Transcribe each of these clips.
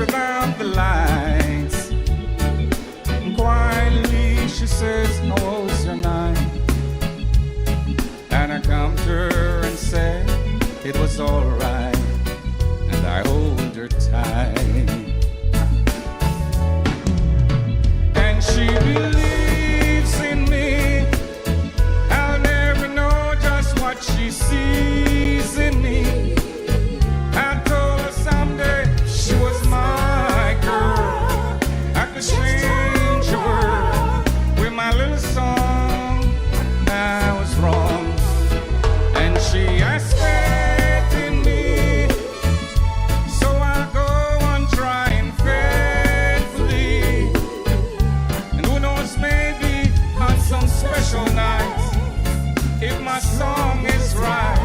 turn out the lights. Quietly she says, how was your night? And I come to her and say, it was alright. And I hold her tight. And she believes in me. I'll never know just what she sees in me. I told her someday she was my girl. I could change the world with my little song. I was wrong. And she has faith in me, so I go on trying faithfully. And who knows, maybe on some special nights, if my song is right,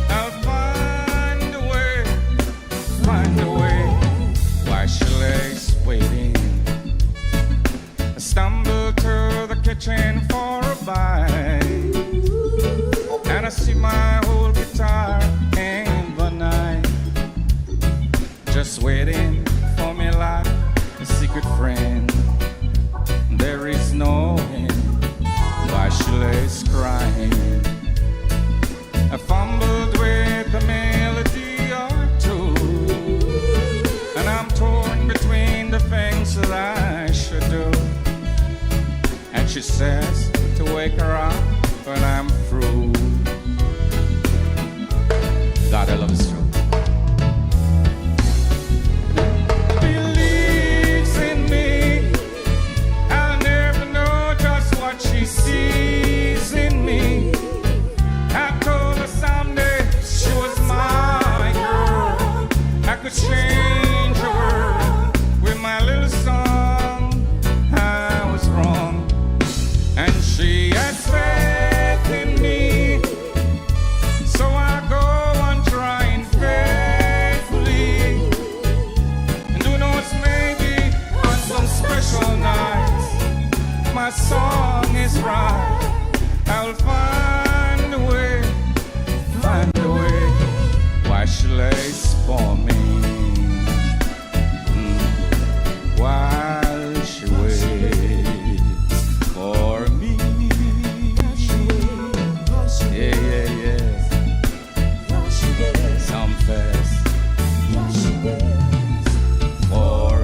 I'll find a way, find a way. While she lays waiting, I stumble to the kitchen for a bite, and I see my old guitar in the night, just waiting for me like a secret friend. There is no end. While she lays crying, I fumbled with a melody or two, and I'm torn between the things that I should do. And she says to wake her up when I'm through. God, I love this show. Believes in me. I'll never know just what she sees in me. I told her someday she was my girl. I could change the world with my little song. I was wrong. And she has faith in me, so I go on trying faithfully. And who knows, maybe on some special nights, my song is right. I'll find a way, find a way. Why she lays for me, while she waits for me. Yeah, yeah, yeah. Sumfest for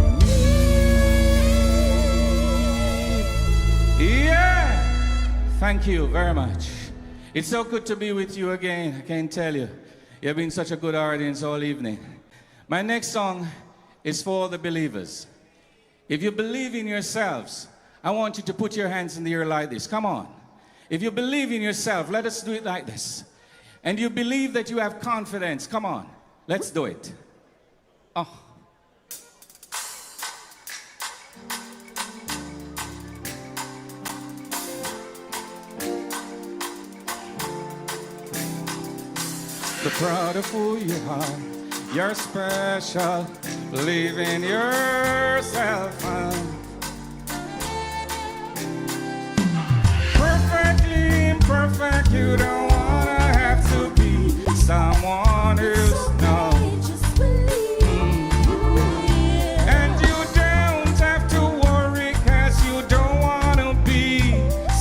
me. Yeah. Thank you very much. It's so good to be with you again. I can't tell you. You've been such a good audience all evening. My next song is for the believers. If you believe in yourselves, I want you to put your hands in the air like this. Come on. If you believe in yourself, let us do it like this. And you believe that you have confidence, come on. Let's do it. Oh. Be proud of who you are. You're special. Believe in yourself. Perfectly imperfect. You don't wanna have to be someone else. No. And you don't have to worry, 'cause you don't wanna be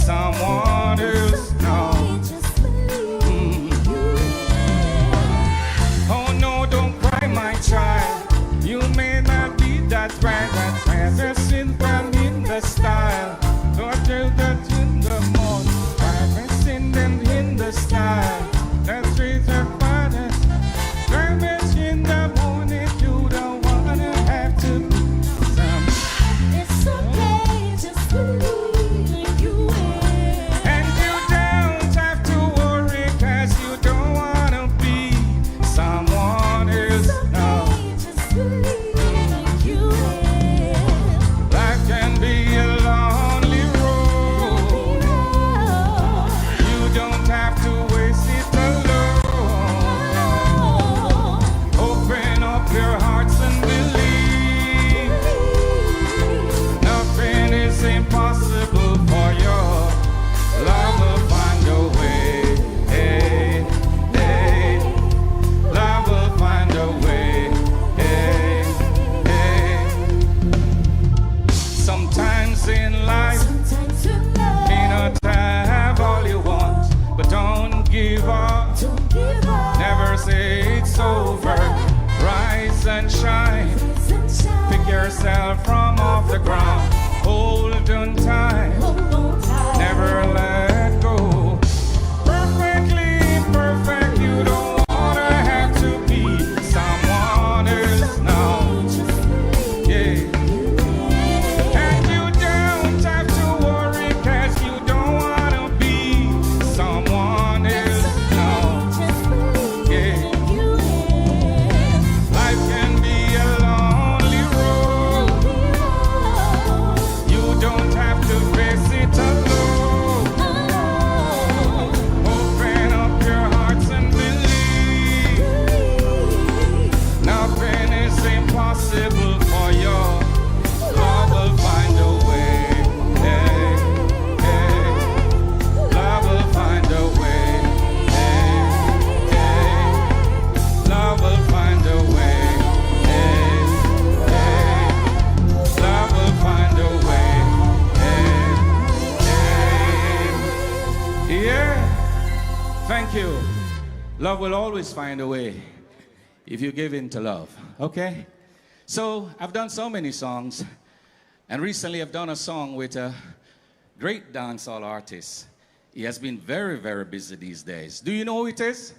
someone else. No. Oh no, don't cry, my child. You may not be that bright, that's where the symptom in the style. Don't do that in the morning. I've seen them in the style. sunshine. Pick yourself from off the ground. Hold on tight. Never let go. Perfectly perfect. You don't wanna have to be someone else now. Yeah. And you don't have to worry, 'cause you don't wanna be someone else now. Yeah. Life can be a lonely road. You don't have to face it alone. Open up your hearts and believe. Nothing is impossible for you. Love will find a way. Hey, hey. Love will find a way. Hey, hey. Love will find a way. Hey, hey. Love will find a way. Hey, hey. Yeah. Thank you. Love will always find a way if you give in to love. Okay? So I've done so many songs, and recently I've done a song with a great dancehall artist. He has been very, very busy these days. Do you know who it is?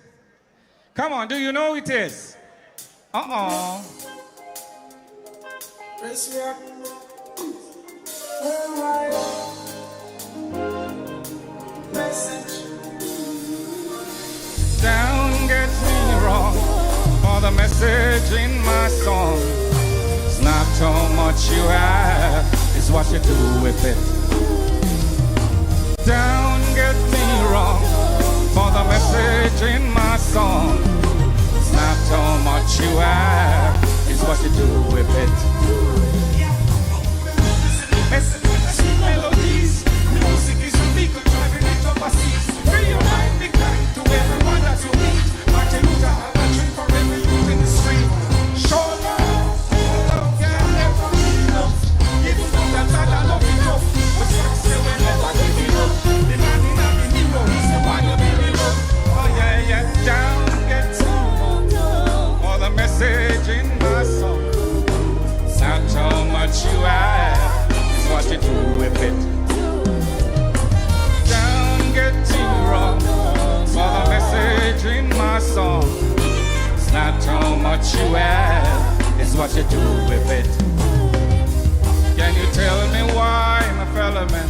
Come on, do you know who it is? Uh-oh. Wesrock. Worldwide. Message. Don't get me wrong, for the message in my song. It's not how much you have, it's what you do with it. Don't get me wrong, for the message in my song. It's not how much you have, it's what you do with it. Sweet melodies. Music is illegal, driving it up a seas. Free your mind, be kind to everyone that you meet. Martin Luther had a drink for every youth in the street. Show love, love can never be enough. If you know that I love you enough, Wesrock say we never give it up. The man in the hero, he's the one you really love. Oh yeah, yeah, don't get too wrong, for the message in my song. It's not how much you have, it's what you do with it. Don't get too wrong, for the message in my song. It's not how much you have, it's what you do with it. Can you tell me why, my fellow man,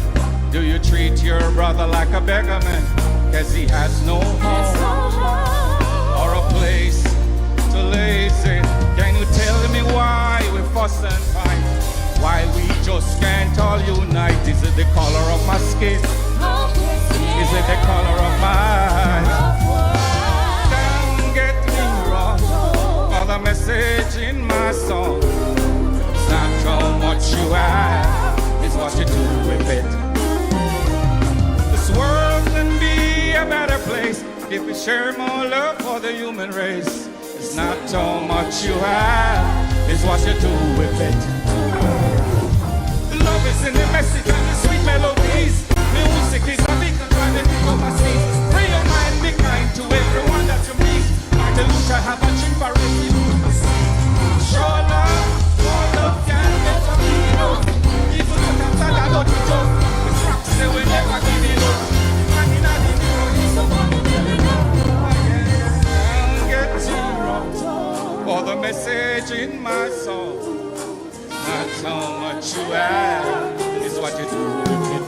do you treat your brother like a beggar man? 'Cause he has no home or a place to lay his head. Can you tell me why we fuss and fight? Why we just can't all unite? Is it the color of my skin? Is it the color of my eyes? Don't get me wrong, for the message in my song. It's not how much you have, it's what you do with it. This world can be a better place if we share more love for the human race. It's not how much you have, it's what you do with it. Love is in the message and the sweet melodies. Music is a beacon driving it up a seas. Free your mind, be kind to everyone that you meet. Martin Luther have a drink for every youth in the street. Show love, more love can never be enough. If you don't have that, I don't you tough. Wesrock say we never give it up. Man in the hero, he's the one you really love. Don't get too wrong, for the message in my song. Not how much you have, is what you do with it.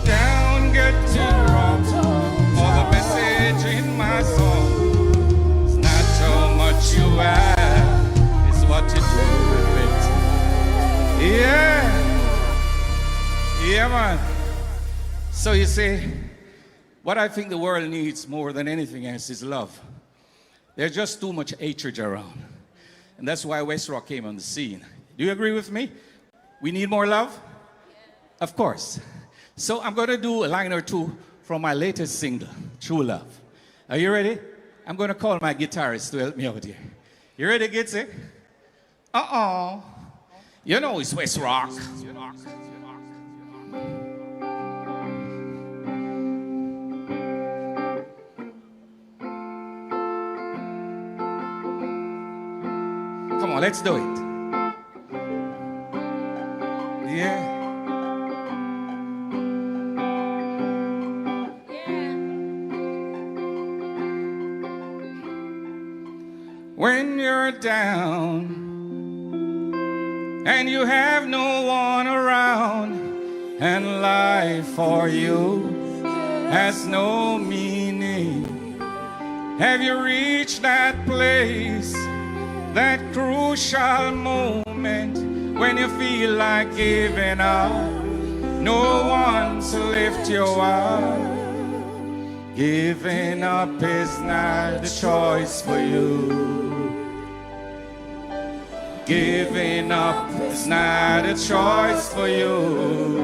Don't get too wrong, for the message in my song. It's not how much you have, it's what you do with it. Yeah, yeah, man. So you see, what I think the world needs more than anything else is love. There's just too much hatred around. And that's why Wesrock came on the scene. Do you agree with me? We need more love? Of course. So I'm going to do a line or two from my latest single, True Love. Are you ready? I'm going to call my guitarist to help me out here. You ready, Gitsy? Uh-oh. You know it's Wesrock. on, let's do it. Yeah. When you're down and you have no one around, and life for you has no meaning, have you reached that place, that crucial moment when you feel like giving up, no one to lift you up? Giving up is not the choice for you. Giving up is not a choice for you.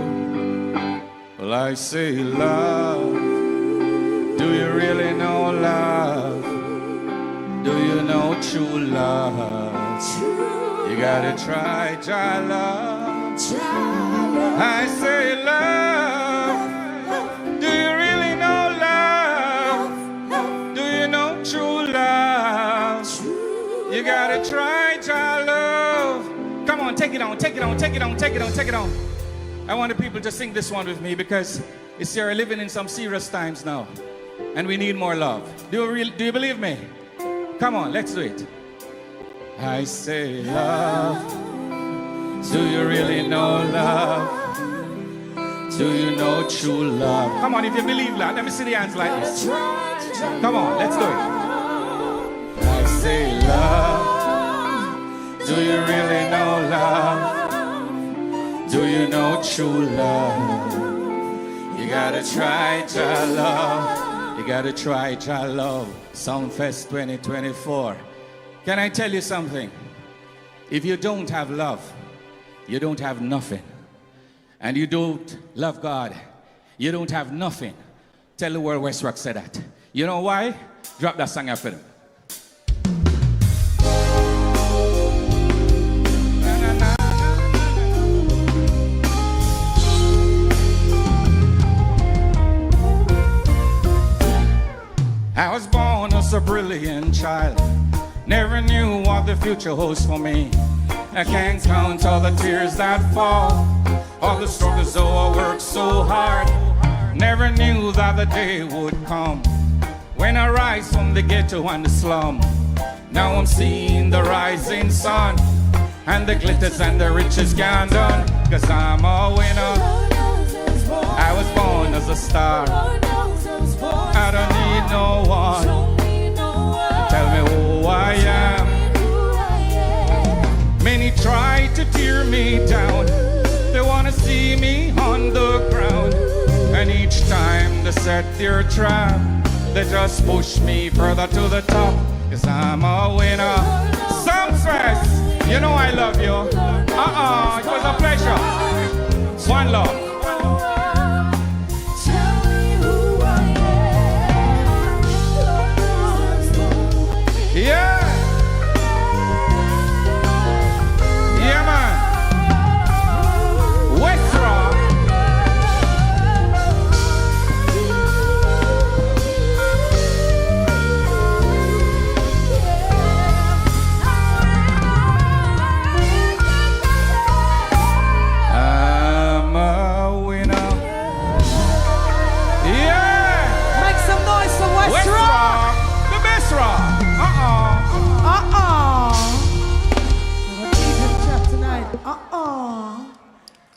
Well, I say love. Do you really know love? Do you know true love? You gotta try love. I say love. Do you really know love? Do you know true love? You gotta try love. Come on, take it on, take it on, take it on, take it on, take it on. I want the people to sing this one with me because it's you're living in some serious times now, and we need more love. Do you believe me? Come on, let's do it. I say love. Do you really know love? Do you know true love? Come on, if you believe that, let me see the hands like this. Come on, let's do it. I say love. Do you really know love? Do you know true love? You gotta try love. You gotta try love. Sumfest 2024. Can I tell you something? If you don't have love, you don't have nothing. And you don't love God, you don't have nothing. Tell the world Wesrock said that. You know why? Drop that song after them. I was born as a brilliant child, never knew what the future holds for me. I can't count all the tears that fall, all the struggles though I worked so hard. Never knew that the day would come when I rise from the ghetto and the slum. Now I'm seeing the rising sun, and the glitters and the riches gone done, 'cause I'm a winner. I was born as a star, I don't need no one to tell me who I am. Many try to tear me down, they want to see me on the ground, and each time they set their trap, they just push me further to the top, 'cause I'm a winner. Sumfest, you know I love you. It was a pleasure. One love. Yeah. Yeah, man. Wesrock. I'm a winner. Yeah. Make some noise for Wesrock. The best rock.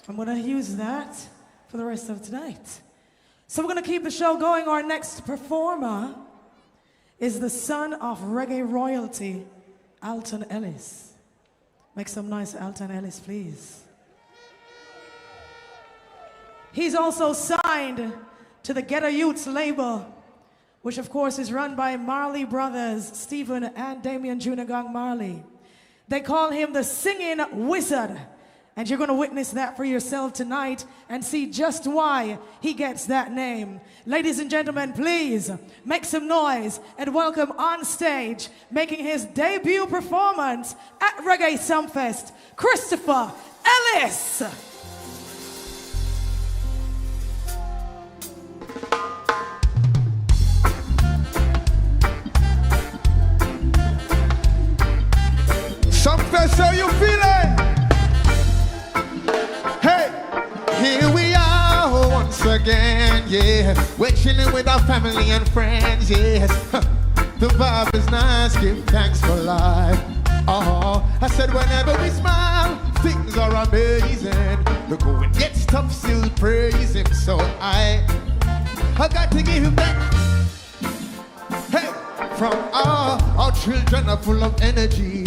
I'm gonna use that for the rest of tonight. So we're gonna keep the show going. Our next performer is the son of reggae royalty, Alton Ellis. Make some noise for Alton Ellis, please. He's also signed to the Ghetto Youths label, which of course is run by Marley brothers, Stephen and Damian Jr. Gang Marley. They call him the Singing Wizard. And you're going to witness that for yourself tonight and see just why he gets that name. Ladies and gentlemen, please make some noise and welcome on stage, making his debut performance at Reggae Sumfest, Christopher Ellis. Sumfest again, yeah. We're chilling with our family and friends, yes. The vibe is nice, give thanks for life. Oh, I said whenever we smile, things are amazing. The going gets tough, still praise him. So I got to give him thanks. Hey, from our children are full of energy,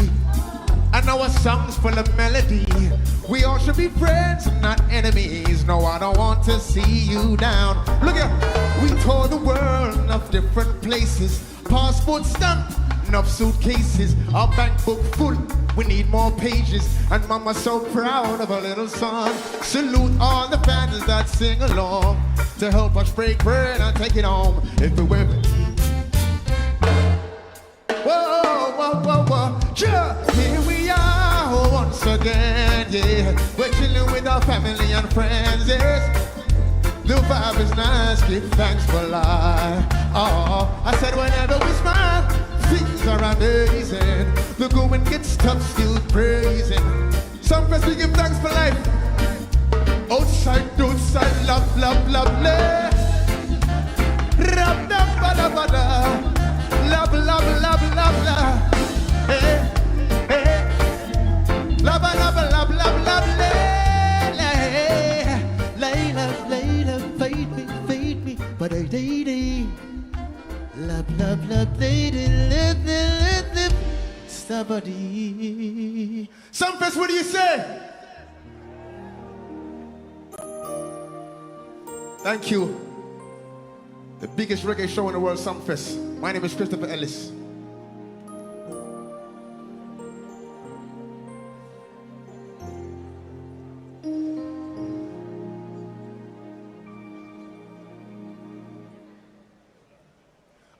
and our songs full of melody. We all should be friends, not enemies. No, I don't want to see you down. Look here, we toured the world, enough different places. Passport stamp, enough suitcases. Our bank book full, we need more pages. And mama's so proud of her little son. Salute all the fans that sing along to help us break bread and take it home. If we were whoa, whoa, whoa, whoa, yeah. Here we are once again, yeah. We're chilling with our family and friends, yes. The vibe is nice, give thanks for life. Oh, I said whenever we smile, things are amazing. The going gets tough, still praising. Sumfest, we give thanks for life. Outside, love, love, love, love. Rab, da, ba, da, ba, da. Love, love, love, love, love. Hey, hey. Love, love, love, love, love, love, fade me, but I did. Love, love, love, lady, live, somebody. Sumfest, what do you say? Thank you. The biggest reggae show in the world, Sumfest. My name is Christopher Ellis.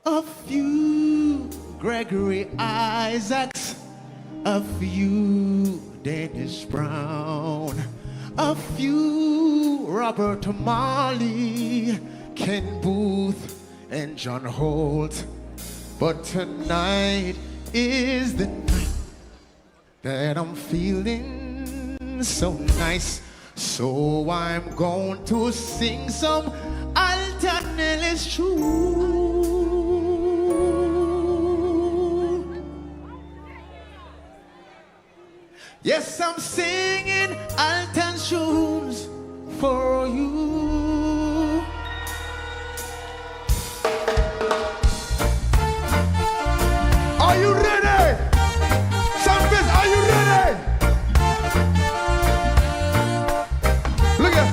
A few Gregory Isaacs, a few Dennis Brown, a few Robert Marley, Ken Booth and John Holt. But tonight is the night that I'm feeling so nice. So I'm going to sing some Alton Ellis tune. Yes, I'm singing Alton tunes for you. Are you ready? Sumfest, are you ready? Look at.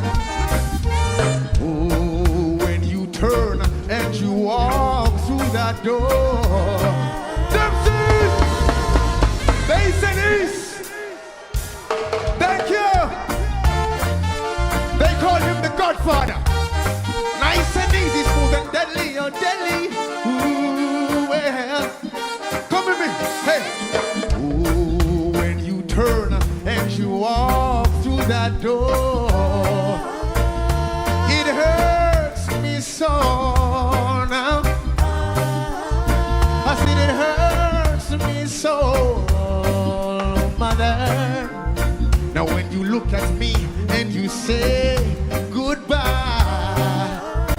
Oh, when you turn and you walk through that door, Dempsey, Bass and East. Thank you. They call him the Godfather. Nice and easy, smooth and deadly, oh deadly. Ooh, well, come with me. Hey. Ooh, when you turn and you walk through that door, it hurts me so now. I said it hurts me so, mother. Now when you look at me and you say goodbye,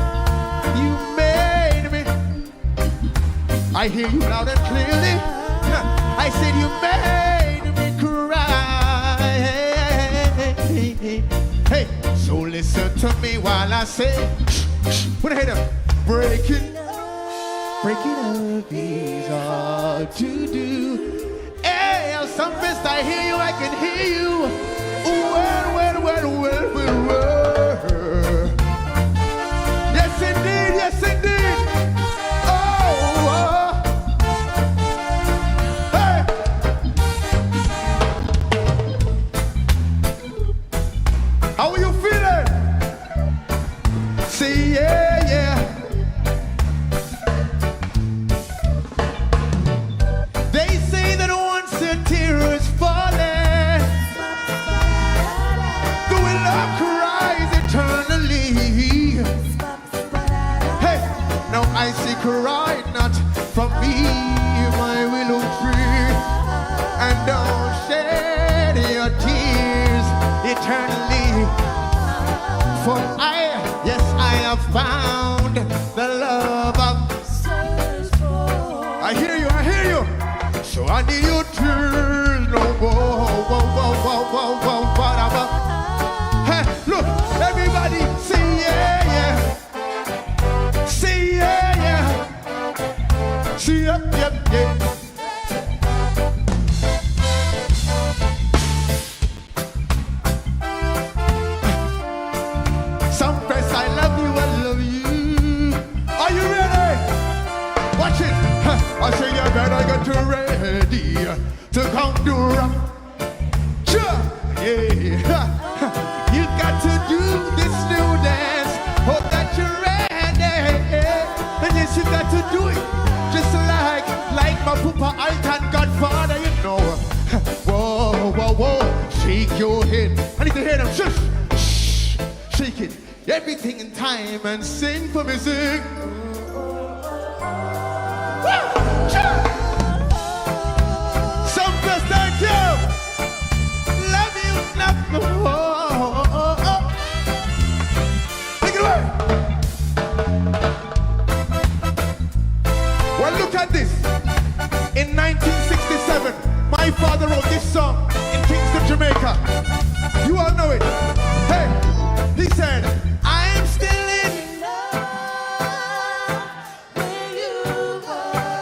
you made me. I hear you loud and clearly. I said you made me cry. Hey, so listen to me while I say, what I hate them. Breaking up is hard to do. Hey, Sumfest, I hear you, I can hear you. Well. Yes, indeed, yes, indeed. Oh. Hey. How are you feeling? Say yeah. They say that once a tear is falling, the will of cries eternally. Hey, now I say cry not from me, my willow tree, and don't shed your tears eternally. For I, yes, I I need you to no whoa, whatever. Hey, look, everybody, say yeah, yeah. Say yeah, yeah. See yep, yeah. Sumfest, I love you. Are you ready? Watch it. I say you better get ready to come to rock. Sure, yeah. You got to do this new dance. Hope that you're ready. And yes, you got to do it just like my papa Alton Godfather, you know. Whoa, shake your head. I need to hear them. Shh, shake it. Everything in time and sing for me, sing. Sumfest, thank you. Love you, love you. Take it away. Well, look at this. In 1967, my father wrote this song in Kingston, Jamaica. You all know it. Hey, he said, I'm still in love with you.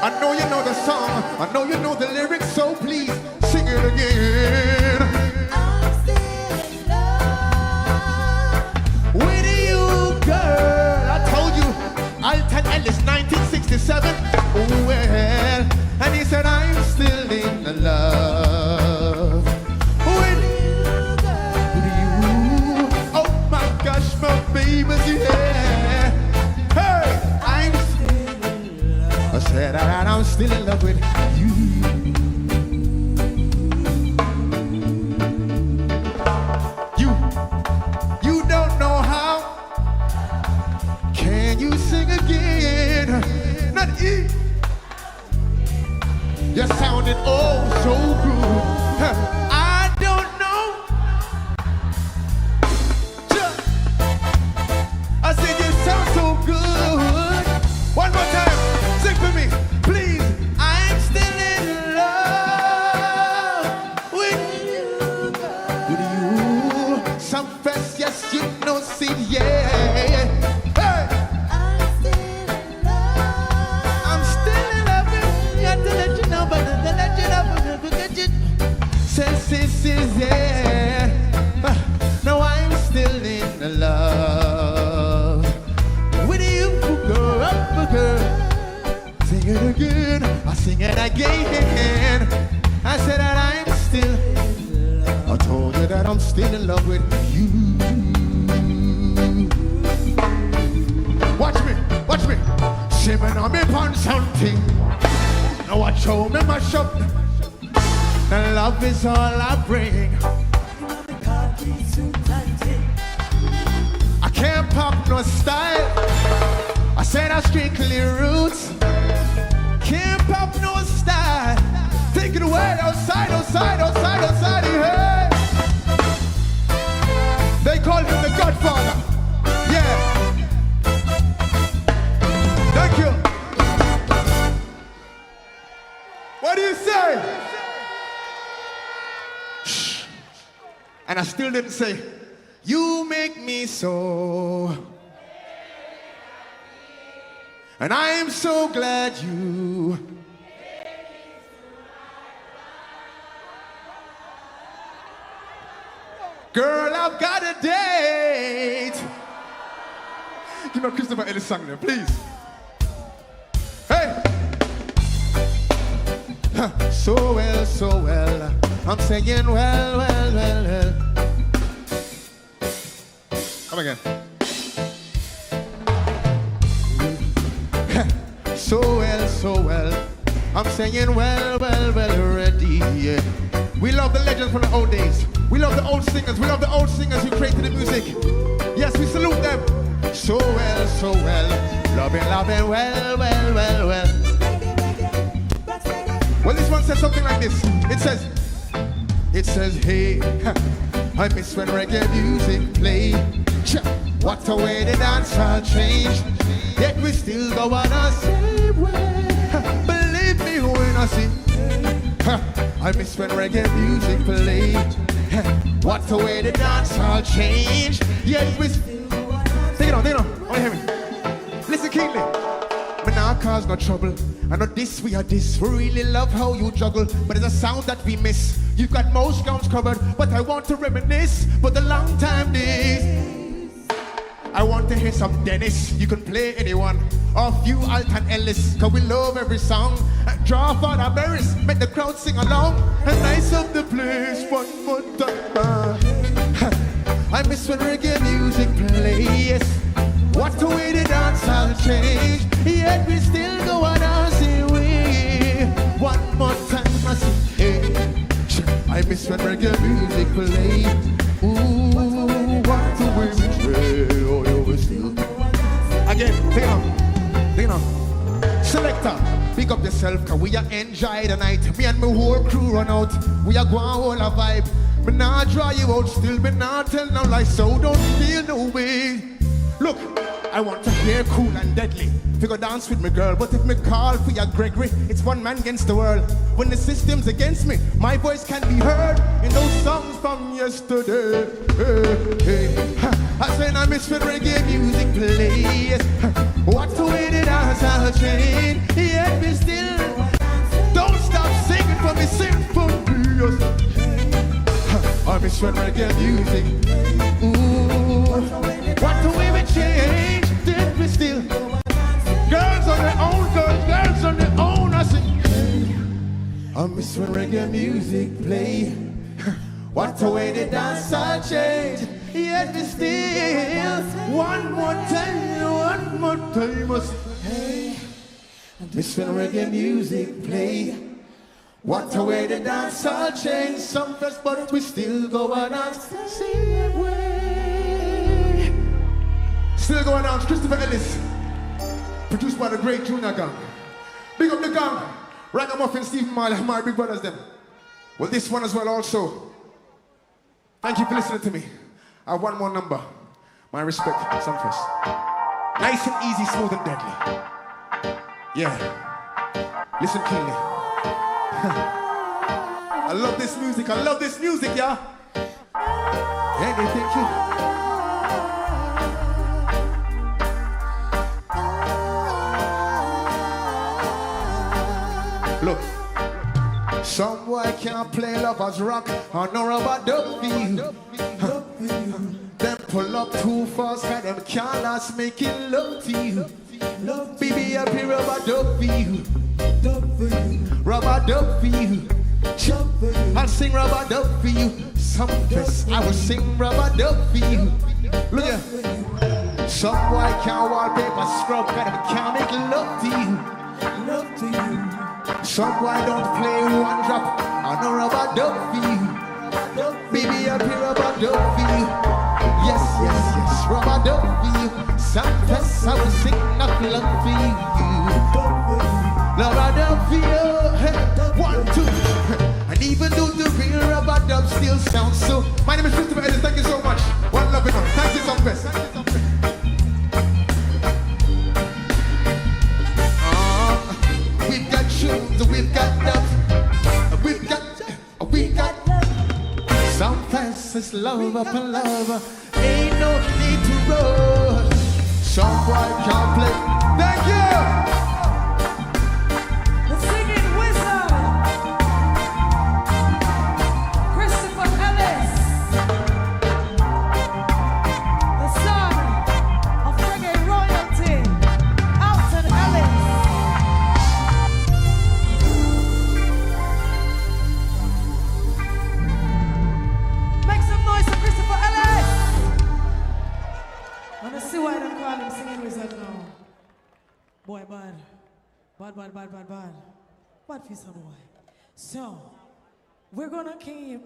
I know you know the song, I know you know the lyrics, so please sing it again. I'm still in love with you, girl. I told you, Alton Ellis, 1967. Oh, well, and he said, I'm still in love with you, girl. Oh my gosh, my baby's here. Hey, I'm still in love. I said that I'm still in love with you. You don't know how. Can you sing again? Not E. You're sounding oh so good. I don't know. I said you sound so good. One more time, sing for me, please. I'm still in love with you, girl. With you. Sumfest, yes, you know, see, yeah. Yeah. Now I'm still in love with you, girl. Sing it again, I sing it again. I said that I'm still in love. I told you that I'm still in love with you. Watch me. Shimming on me on something. Now watch how me mash up. And love is all I bring. I can't pop no style. I said I strictly roots. Can't pop no style. Take it away, outside, yeah. They call him the Godfather. Yeah. Thank you. What do you say? And I still didn't say, you make me so. And I am so glad you. Girl, I've got a date. Give me a Christopher Ellis song there, please. Hey. So well. I'm saying well. Come again. So well. I'm saying well already. Yeah. We love the legends from the old days. We love the old singers. We love the old singers who created the music. Yes, we salute them. So well. Loving well. Well, this one says something like this. It says, hey, I miss when reggae music play. What a way the dance all change. Yet we still go on our same way. Believe me when I say, I miss when reggae music played. What the way the dance all change. Yet we take it on, only hear me. Listen keenly. Me nah cause no trouble. I know this, we are this. We really love how you juggle, but it's a sound that we miss. You've got most grounds covered, but I want to reminisce. But the long time days, I want to hear some Dennis. You can play anyone, or a few Alton Ellis, cause we love every song. Draw for the berries, make the crowd sing along, and nice up the place one more time. I miss when reggae music plays. What the way the dance all change, yet we still go on our way. One more time I say, hey. I miss when reggae music play. Ooh, what the way we play. Oh, you still. Again, take it on. Selector, pick up yourself, cause we are enjoy the night. Me and my whole crew run out. We are going all a vibe. Me nah draw you out, still me nah tell no lie, so don't feel no way. Look, I want to hear cool and deadly. Figure dance with me, girl, but if me call for your Gregory, it's one man against the world. When the system's against me, my voice can be heard in those songs from yesterday. Hey. I say I miss when reggae music plays. What the way the dance all change, yet we still don't stop singing for me symphonies. I miss when reggae music. Ooh, what the way we change, did we still? Girls on their own, girls on their own, I sing. I miss when reggae music play. What the way the dance all change, yet we still. One more time, I say. Miss when reggae music play. What the way the dance all change, some fest, but we still go on and same way. Still going on, Christopher Ellis, produced by the great Junior Gang. Big up the gang, Ragamuffin, Stephen Marley, my big brothers them. Well, this one as well also. Thank you for listening to me. I have one more number. My respect, Sumfest. Nice and easy, smooth and deadly. Yeah, listen keenly. I love this music, y'all. Anything you. Look, some boy can't play lovers rock or no rubber dub for you. Them pull up too fast, cause them can't last making love to you. Baby, I play rubber dub for you. Rubber dub for you. I'll sing rubber dub for you. Sumfest, I will sing rubber dub for you. Look here. Some boy can't wallpaper scrub, cause them can't make love to you. Some boy don't play one drop, I know rubber dub for you. Baby, I play rubber dub for you. Yes, rubber dub for you. Sumfest, I will sing enough love for you. Rubber dub for you. Hey, 1, 2. And even though the real rubber dub still sounds so. My name is Christopher Ellis, thank you so much. One love enough. Thank you, Sumfest. We've got tunes, we've got dubs, we've got Sumfest is love upon love. Ain't no need to rush. Some boy can't play. Thank you. The singing wizard, Christopher Ellis, the son of reggae royalty, Alton Ellis. Make some noise for Christopher Ellis. I want to see why they call him singing wizard now. Boy, bad. Bad for some boy. So, we're gonna keep